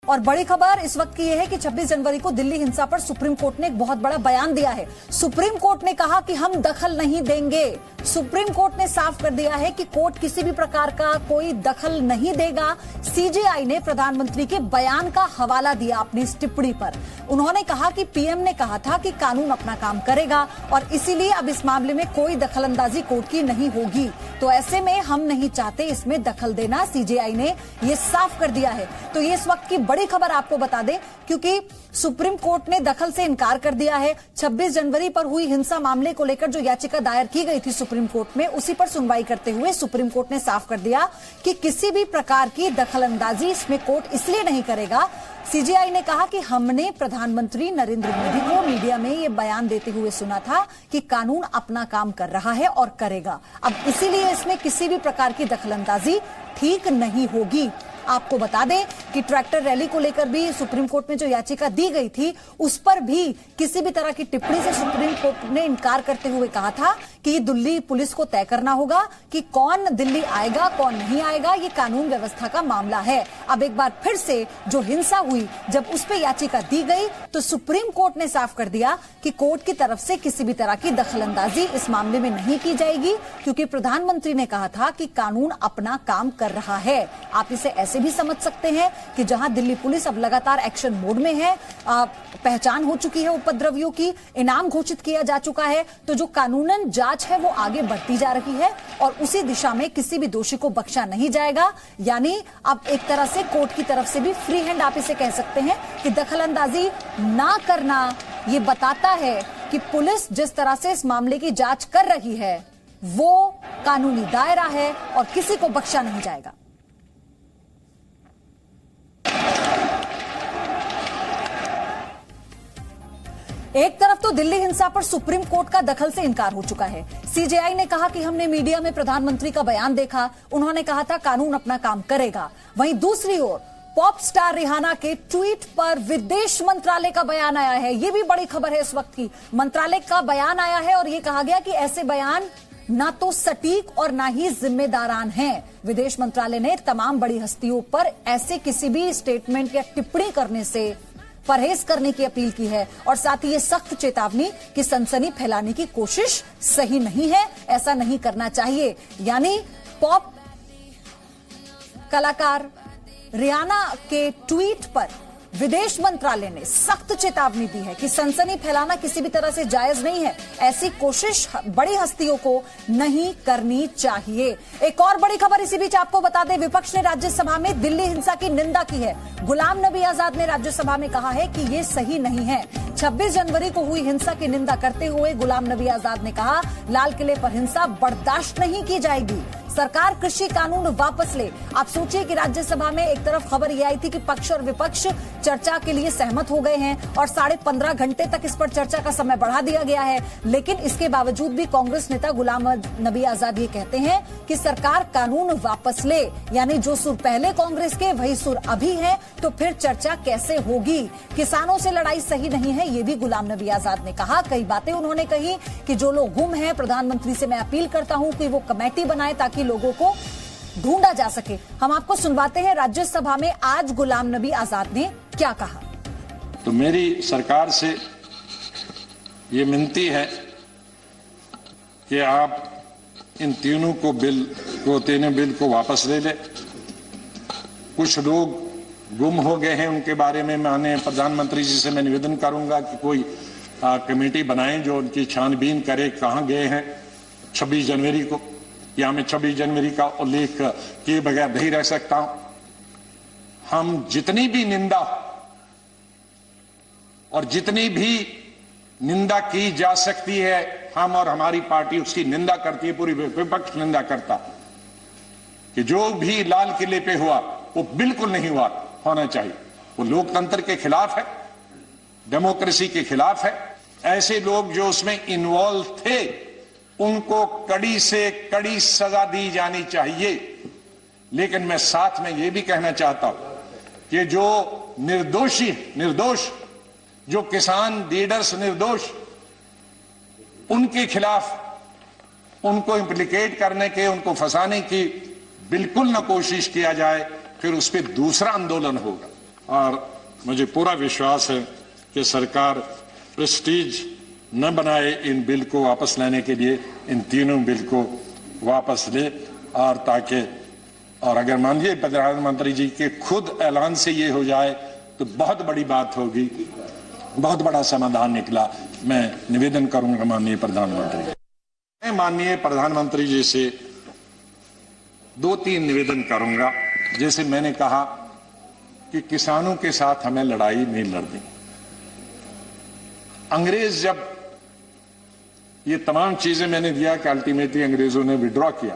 और बड़ी खबर इस वक्त की यह है कि 26 जनवरी को दिल्ली हिंसा पर सुप्रीम कोर्ट ने एक बहुत बड़ा बयान दिया है। सुप्रीम कोर्ट ने कहा कि हम दखल नहीं देंगे। सुप्रीम कोर्ट ने साफ कर दिया है कि कोर्ट किसी भी प्रकार का कोई दखल नहीं देगा। सीजेआई ने प्रधानमंत्री के बयान का हवाला दिया अपनी इस टिप्पणी पर। उन्होंने कहा कि पीएम ने कहा था कि कानून अपना काम करेगा और इसीलिए अब इस मामले में कोई दखलंदाजी कोर्ट की नहीं होगी। तो ऐसे में हम नहीं चाहते इसमें दखल देना, सीजेआई ने यह साफ कर दिया है। तो ये इस वक्त की बड़ी खबर आपको बता दें, क्योंकि सुप्रीम कोर्ट ने दखल से इनकार कर दिया है। 26 जनवरी पर हुई हिंसा मामले को लेकर जो याचिका दायर की गई थी सुप्रीम कोर्ट में, उसी पर सुनवाई करते हुए सुप्रीम कोर्ट ने साफ कर दिया कि किसी भी प्रकार की दखलंदाजी इसमें कोर्ट इसलिए नहीं करेगा। सीजेआई ने कहा कि हमने प्रधानमंत्री नरेंद्र मोदी को मीडिया में ये बयान देते हुए सुना था कि कानून अपना काम कर रहा है और करेगा। अब इसीलिए इसमें किसी भी प्रकार की दखलंदाजी ठीक नहीं होगी। आपको बता दें कि ट्रैक्टर रैली को लेकर भी सुप्रीम कोर्ट में जो याचिका दी गई थी, उस पर भी किसी भी तरह की टिप्पणी से सुप्रीम कोर्ट ने इनकार करते हुए कहा था कि ये दिल्ली पुलिस को तय करना होगा कि कौन दिल्ली आएगा कौन नहीं आएगा, ये कानून व्यवस्था का मामला है। अब एक बार फिर से जो हिंसा हुई, जब उस पर याचिका दी गई तो सुप्रीम कोर्ट ने साफ कर दिया कि कोर्ट की तरफ से किसी भी तरह की दखलंदाजी इस मामले में नहीं की जाएगी, क्योंकि प्रधानमंत्री ने कहा था कि कानून अपना काम कर रहा है। आप इसे ऐसे भी समझ सकते हैं कि जहां दिल्ली पुलिस अब लगातार एक्शन मोड में है, पहचान हो चुकी है उपद्रवियों की, इनाम घोषित किया जा चुका है, तो जो कानूनन जांच है वो आगे बढ़ती जा रही है और उसी दिशा में किसी भी दोषी को बख्शा नहीं जाएगा। यानी अब एक तरह से कोर्ट की तरफ से भी फ्री हैंड आप इसे कह सकते हैं कि दखलंदाजी ना करना ये बताता है कि पुलिस जिस तरह से इस मामले की जांच कर रही है वो कानूनी दायरा है और किसी को बख्शा नहीं जाएगा। एक तरफ तो दिल्ली हिंसा पर सुप्रीम कोर्ट का दखल से इनकार हो चुका है। सीजेआई ने कहा कि हमने मीडिया में प्रधानमंत्री का बयान देखा, उन्होंने कहा था कानून अपना काम करेगा। वहीं दूसरी ओर पॉप स्टार रिहाना के ट्वीट पर विदेश मंत्रालय का बयान आया है। यह भी बड़ी खबर है इस वक्त की। मंत्रालय का बयान आया है और यह कहा गया कि ऐसे बयान ना तो सटीक और ना ही जिम्मेदारान हैं। विदेश मंत्रालय ने तमाम बड़ी हस्तियों पर ऐसे किसी भी स्टेटमेंट या टिप्पणी करने से परहेज करने की अपील की है और साथ ही ये सख्त चेतावनी कि सनसनी फैलाने की कोशिश सही नहीं है, ऐसा नहीं करना चाहिए। यानी पॉप कलाकार रिहाना के ट्वीट पर विदेश मंत्रालय ने सख्त चेतावनी दी है कि सनसनी फैलाना किसी भी तरह से जायज नहीं है, ऐसी कोशिश बड़ी हस्तियों को नहीं करनी चाहिए। एक और बड़ी खबर इसी बीच आपको बता दें, विपक्ष ने राज्यसभा में दिल्ली हिंसा की निंदा की है। गुलाम नबी आजाद ने राज्यसभा में कहा है कि ये सही नहीं है। 26 जनवरी को हुई हिंसा की निंदा करते हुए गुलाम नबी आजाद ने कहा, लाल किले पर हिंसा बर्दाश्त नहीं की जाएगी। सरकार कृषि कानून वापस ले। आप सोचिए कि राज्यसभा में एक तरफ खबर यह आई थी कि पक्ष और विपक्ष चर्चा के लिए सहमत हो गए हैं और 15.5 घंटे तक इस पर चर्चा का समय बढ़ा दिया गया है, लेकिन इसके बावजूद भी कांग्रेस नेता गुलाम नबी आजाद ये कहते हैं कि सरकार कानून वापस ले। यानी जो सुर पहले कांग्रेस के वही सुर अभी है, तो फिर चर्चा कैसे होगी। किसानों से लड़ाई सही नहीं है, ये भी गुलाम नबी आजाद ने कहा। कई बातें उन्होंने कही कि जो लोग गुम हैं, प्रधानमंत्री से मैं अपील करता हूं कि वो कमेटी बनाए ताकि लोगों को ढूंढा जा सके। हम आपको सुनवाते हैं राज्यसभा में आज गुलाम नबी आजाद ने क्या कहा। तो मेरी सरकार से ये विनती है कि आप इन तीनों बिल को वापस ले ले। कुछ लोग गुम हो गए हैं, उनके बारे में माननीय प्रधानमंत्री जी से मैं निवेदन करूंगा कि कोई कमेटी बनाएं जो उनकी छानबीन करे कहां गए हैं 26 जनवरी को। या मैं 26 जनवरी का उल्लेख किए बगैर नहीं रह सकता हूं। हम जितनी भी निंदा और जितनी भी निंदा की जा सकती है, हम और हमारी पार्टी उसकी निंदा करती है, पूरी विपक्ष निंदा करता कि जो भी लाल किले पे हुआ वो बिल्कुल नहीं होना चाहिए। वो लोकतंत्र के खिलाफ है, डेमोक्रेसी के खिलाफ है। ऐसे लोग जो उसमें इन्वॉल्व थे उनको कड़ी से कड़ी सजा दी जानी चाहिए। लेकिन मैं साथ में यह भी कहना चाहता हूं कि जो निर्दोष जो किसान लीडर्स निर्दोष, उनके खिलाफ उनको इंप्लीकेट करने के, उनको फंसाने की बिल्कुल न कोशिश किया जाए, फिर उस पर दूसरा आंदोलन होगा। और मुझे पूरा विश्वास है कि सरकार प्रेस्टीज न बनाए इन बिल को वापस लाने के लिए, इन तीनों बिल को वापस ले, और ताकि और अगर माननीय प्रधानमंत्री जी के खुद ऐलान से ये हो जाए तो बहुत बड़ी बात होगी, बहुत बड़ा समाधान निकला। मैं निवेदन करूंगा माननीय प्रधानमंत्री, मैं माननीय प्रधानमंत्री जी से 2-3 निवेदन करूंगा। जैसे मैंने कहा कि किसानों के साथ हमें लड़ाई नहीं लड़नी। अंग्रेज जब ये तमाम चीजें मैंने दिया कि अल्टीमेटली अंग्रेजों ने विड्रॉ किया,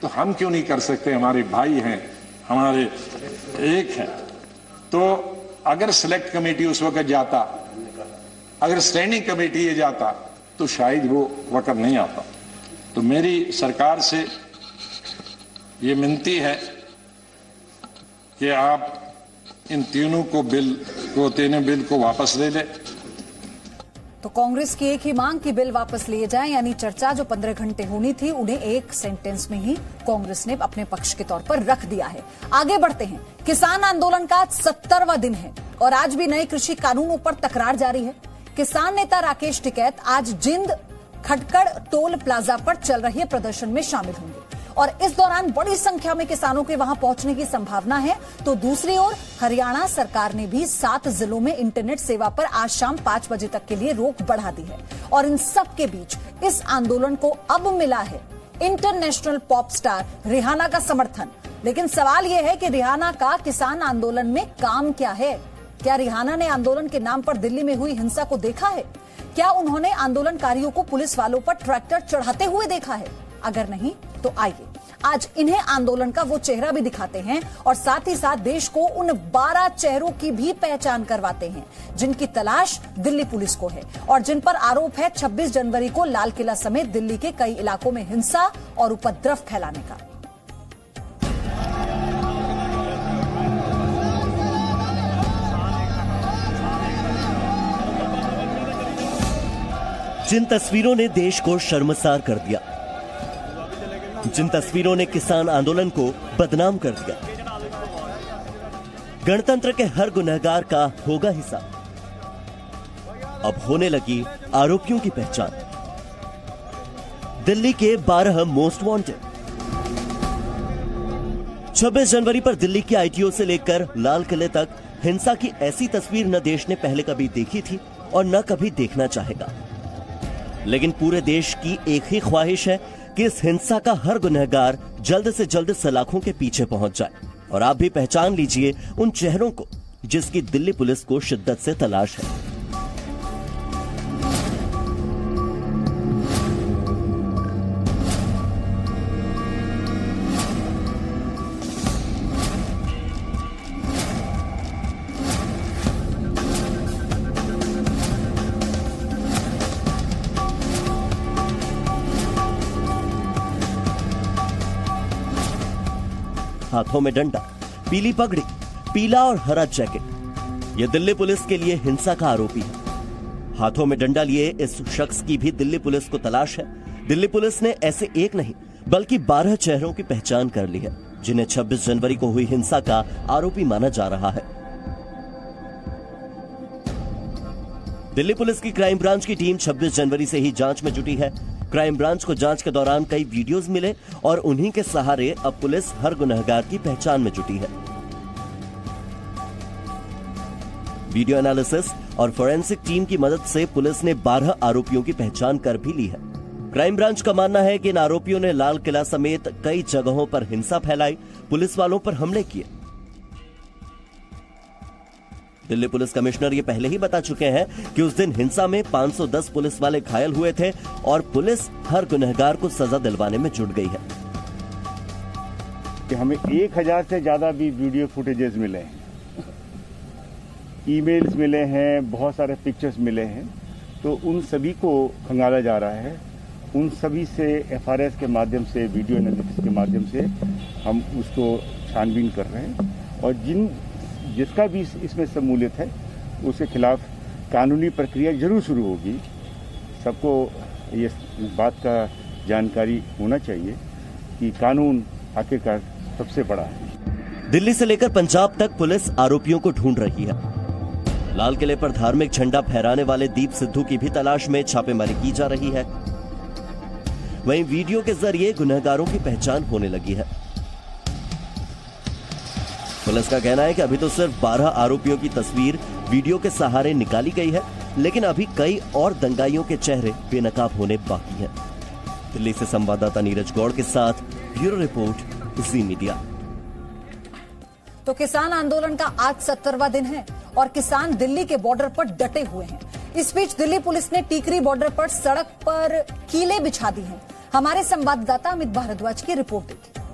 तो हम क्यों नहीं कर सकते? हमारे भाई हैं, हमारे एक हैं। तो अगर सिलेक्ट कमेटी उस वक्त जाता, अगर स्टैंडिंग कमेटी ये जाता, तो शायद वो वक्त नहीं आता। तो मेरी सरकार से ये विनती है कि आप इन तीनों बिल को वापस ले लें। तो कांग्रेस की एक ही मांग कि बिल वापस लिए जाएं, यानी चर्चा जो 15 घंटे होनी थी उन्हें एक सेंटेंस में ही कांग्रेस ने अपने पक्ष के तौर पर रख दिया है। आगे बढ़ते हैं। किसान आंदोलन का 70वां दिन है और आज भी नए कृषि कानूनों पर तकरार जारी है। किसान नेता राकेश टिकैत आज जिंद खटकड़ टोल प्लाजा पर चल रहे प्रदर्शन में शामिल होंगे और इस दौरान बड़ी संख्या में किसानों के वहां पहुंचने की संभावना है। तो दूसरी ओर हरियाणा सरकार ने भी 7 जिलों में इंटरनेट सेवा पर आज शाम 5 बजे तक के लिए रोक बढ़ा दी है। और इन सब के बीच इस आंदोलन को अब मिला है इंटरनेशनल पॉप स्टार रिहाना का समर्थन। लेकिन सवाल यह है कि रिहाना का किसान आंदोलन में काम क्या है? क्या रिहाना ने आंदोलन के नाम पर दिल्ली में हुई हिंसा को देखा है? क्या उन्होंने आंदोलनकारियों को पुलिस वालों पर ट्रैक्टर चढ़ाते हुए देखा है? अगर नहीं तो आइए आज इन्हें आंदोलन का वो चेहरा भी दिखाते हैं और साथ ही साथ देश को उन 12 चेहरों की भी पहचान करवाते हैं जिनकी तलाश दिल्ली पुलिस को है और जिन पर आरोप है 26 जनवरी को लाल किला समेत दिल्ली के कई इलाकों में हिंसा और उपद्रव फैलाने का। जिन तस्वीरों ने देश को शर्मसार कर दिया, जिन तस्वीरों ने किसान आंदोलन को बदनाम कर दिया, गणतंत्र के हर गुनहगार का होगा हिसाब। अब होने लगी आरोपियों की पहचान। दिल्ली के 12 मोस्ट वांटेड। 26 जनवरी पर दिल्ली की आईटीओ से लेकर लाल किले तक हिंसा की ऐसी तस्वीर न देश ने पहले कभी देखी थी और न कभी देखना चाहेगा। लेकिन पूरे देश की एक ही ख्वाहिश है कि इस हिंसा का हर गुनहगार जल्द से जल्द सलाखों के पीछे पहुंच जाए। और आप भी पहचान लीजिए उन चेहरों को जिसकी दिल्ली पुलिस को शिद्दत से तलाश है। हाथों में डंडा, पीली पगड़ी, पीला और हरा जैकेट, ये दिल्ली पुलिस के लिए हिंसा का आरोपी है। हाथों में डंडा लिए इस शख्स की भी दिल्ली पुलिस को तलाश है। दिल्ली पुलिस ने ऐसे एक नहीं बल्कि 12 चेहरों की पहचान कर ली है जिन्हें 26 जनवरी को हुई हिंसा का आरोपी माना जा रहा है। दिल्ली पुलिस की क्राइम ब्रांच की टीम 26 जनवरी से ही जांच में जुटी है। क्राइम ब्रांच को जांच के दौरान कई वीडियोस मिले और उन्हीं के सहारे अब पुलिस हर गुनहगार की पहचान में जुटी है। वीडियो एनालिसिस और फोरेंसिक टीम की मदद से पुलिस ने 12 आरोपियों की पहचान कर भी ली है। क्राइम ब्रांच का मानना है कि इन आरोपियों ने लाल किला समेत कई जगहों पर हिंसा फैलाई, पुलिस वालों पर हमले किए। दिल्ली पुलिस कमिश्नर ये पहले ही बता चुके हैं कि उस दिन हिंसा में 510 पुलिस वाले घायल हुए थे और पुलिस हर गुनहगार को सजा दिलवाने में जुट गई है। कि हमें 1000 से ज्यादा भी वीडियो फुटेजेस मिले हैं, ईमेल्स मिले हैं, बहुत सारे पिक्चर्स मिले हैं। तो उन सभी को खंगाला जा रहा है। उन सभी से एफआरएस के माध्यम से, वीडियो एनालिसिस के माध्यम से हम उसको छानबीन कर रहे हैं और जिसका भी इसमें सम्मिलित है उसके खिलाफ कानूनी प्रक्रिया जरूर शुरू होगी। सबको ये बात का जानकारी होना चाहिए कि कानून आखिरकार सबसे बड़ा है। दिल्ली से लेकर पंजाब तक पुलिस आरोपियों को ढूंढ रही है। लाल किले पर धार्मिक झंडा फहराने वाले दीप सिद्धू की भी तलाश में छापेमारी की जा रही है। वहीं वीडियो के जरिए गुनहगारों की पहचान होने लगी है। पुलिस का कहना है कि अभी तो सिर्फ 12 आरोपियों की तस्वीर वीडियो के सहारे निकाली गई है, लेकिन अभी कई और दंगाइयों के चेहरे बेनकाब होने बाकी हैं। दिल्ली से संवाददाता नीरज गौड़ के साथ ब्यूरो रिपोर्ट, जी मीडिया। तो किसान आंदोलन का आज 70वां दिन है और किसान दिल्ली के बॉर्डर पर डटे हुए हैं। इस बीच दिल्ली पुलिस ने टीकरी बॉर्डर पर सड़क पर कीले बिछा दी हैं। हमारे संवाददाता अमित भारद्वाज की रिपोर्ट देखिए।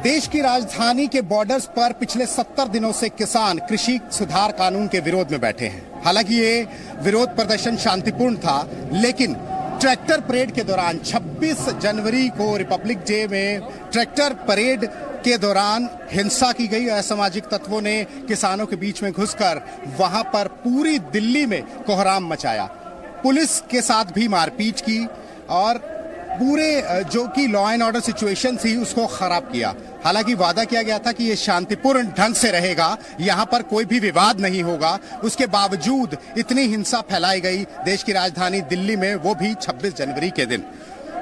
देश की राजधानी के बॉर्डर्स पर पिछले 70 दिनों से किसान कृषि सुधार कानून के विरोध में बैठे हैं। हालांकि ये विरोध प्रदर्शन शांतिपूर्ण था, लेकिन ट्रैक्टर परेड के दौरान 26 जनवरी को रिपब्लिक डे में ट्रैक्टर परेड के दौरान हिंसा की गई। असामाजिक तत्वों ने किसानों के बीच में घुसकर वहां पर पूरी दिल्ली में कोहराम मचाया, पुलिस के साथ भी मारपीट की और पूरे जो कि लॉ एंड ऑर्डर सिचुएशन थी उसको खराब किया। हालांकि वादा किया गया था कि ये शांतिपूर्ण ढंग से रहेगा, यहां पर कोई भी विवाद नहीं होगा। उसके बावजूद इतनी हिंसा फैलाई गई देश की राजधानी दिल्ली में, वो भी 26 जनवरी के दिन।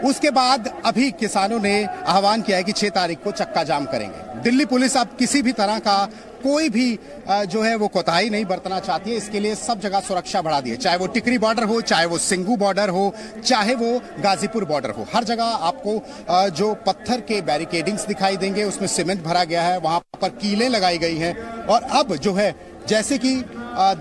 उसके बाद अभी किसानों ने आह्वान किया है कि 6 तारीख को चक्का जाम करेंगे। दिल्ली पुलिस अब किसी भी तरह का कोई भी जो है वो कोताही नहीं बरतना चाहती है। इसके लिए सब जगह सुरक्षा बढ़ा दी है, चाहे वो टिकरी बॉर्डर हो, चाहे वो सिंगू बॉर्डर हो, चाहे वो गाजीपुर बॉर्डर हो। हर जगह आपको जो पत्थर के बैरिकेडिंग्स दिखाई देंगे, उसमें सीमेंट भरा गया है, वहां पर कीलें लगाई गई हैं। और अब जो है जैसे कि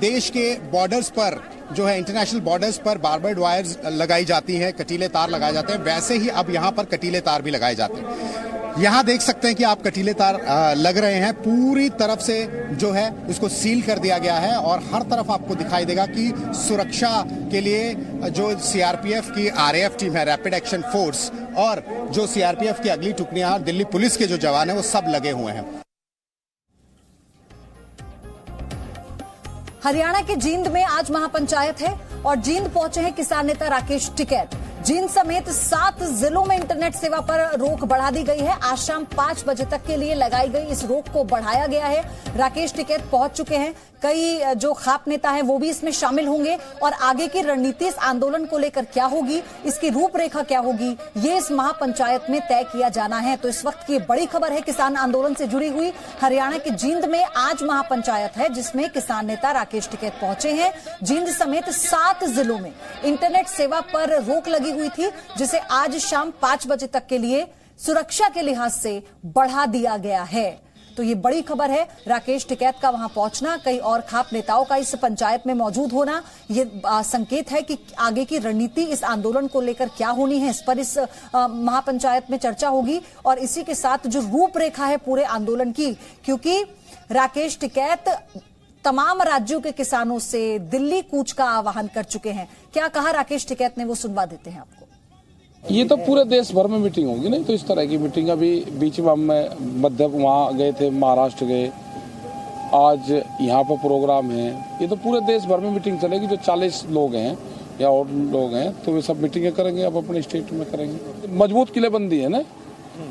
देश के बॉर्डर्स पर जो है इंटरनेशनल बॉर्डर्स पर बार्बर्ड वायर्स लगाई जाती हैं, कटीले तार लगाए जाते हैं, वैसे ही अब यहाँ पर कटीले तार भी लगाए जाते हैं। यहाँ देख सकते हैं कि आप कटीले तार लग रहे हैं, पूरी तरफ से जो है उसको सील कर दिया गया है और हर तरफ आपको दिखाई देगा कि सुरक्षा के लिए जो सीआरपीएफ की आरएएफ टीम है, रैपिड एक्शन फोर्स, और जो सीआरपीएफ की अगली टुकड़ियां, दिल्ली पुलिस के जो जवान है, वो सब लगे हुए हैं। हरियाणा के जींद में आज महापंचायत है और जींद पहुंचे हैं किसान नेता राकेश टिकैत। जींद समेत 7 जिलों में इंटरनेट सेवा पर रोक बढ़ा दी गई है। आज शाम 5 बजे तक के लिए लगाई गई इस रोक को बढ़ाया गया है। राकेश टिकैत पहुंच चुके हैं, कई जो खाप नेता हैं वो भी इसमें शामिल होंगे और आगे की रणनीति इस आंदोलन को लेकर क्या होगी, इसकी रूपरेखा क्या होगी, ये इस महापंचायत में तय किया जाना है। तो इस वक्त की बड़ी खबर है किसान आंदोलन से जुड़ी हुई। हरियाणा के जींद में आज महापंचायत है जिसमें किसान नेता राकेश टिकैत पहुंचे हैं। जींद समेत 7 जिलों में इंटरनेट सेवा पर रोक लगी हुई थी, जिसे आज शाम 5 बजे तक के लिए सुरक्षा के लिहाज से बढ़ा दिया गया है। तो ये बड़ी खबर है, राकेश टिकैत का वहां पहुंचना, कई और खाप नेताओं का इस पंचायत में मौजूद होना, ये संकेत है कि आगे की रणनीति इस आंदोलन को लेकर क्या होनी है, इस पर इस महापंचायत में चर्चा होगी। और इसी के साथ जो रूपरेखा है पूरे आंदोलन की, क्योंकि राकेश टिकैत तमाम राज्यों के किसानों से दिल्ली कूच का आह्वान कर चुके हैं। क्या कहा राकेश टिकैत ने, वो सुनवा देते हैं आपको। ये तो पूरे देश भर में मीटिंग होगी, नहीं तो इस तरह की मीटिंग अभी बीच में हम मध्य वहाँ गए थे, महाराष्ट्र गए, आज यहाँ पर प्रोग्राम है। ये तो पूरे देश भर में मीटिंग चलेगी। जो 40 लोग हैं या और लोग हैं तो वे सब मीटिंगें करेंगे, अब अपने स्टेट में करेंगे। मजबूत किलेबंदी है ना,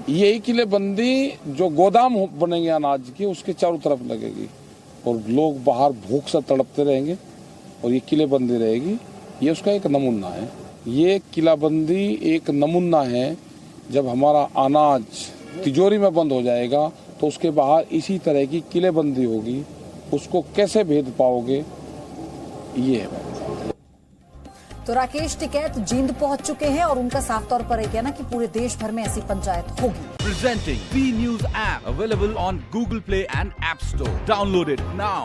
यही किलेबंदी जो गोदाम बनेंगे अनाज की, उसके चारों तरफ लगेगी और लोग बाहर भूख से तड़पते रहेंगे और ये किलेबंदी रहेगी। ये उसका एक नमूना है। ये किलाबंदी एक नमूना है। जब हमारा अनाज तिजोरी में बंद हो जाएगा तो उसके बाहर इसी तरह की किलेबंदी होगी। उसको कैसे भेद पाओगे, ये है। तो राकेश टिकैत जींद पहुंच चुके हैं और उनका साफ तौर पर कहना कि पूरे देश भर में ऐसी पंचायत होगी। Presenting B News app available on Google Play and App Store. Download it now.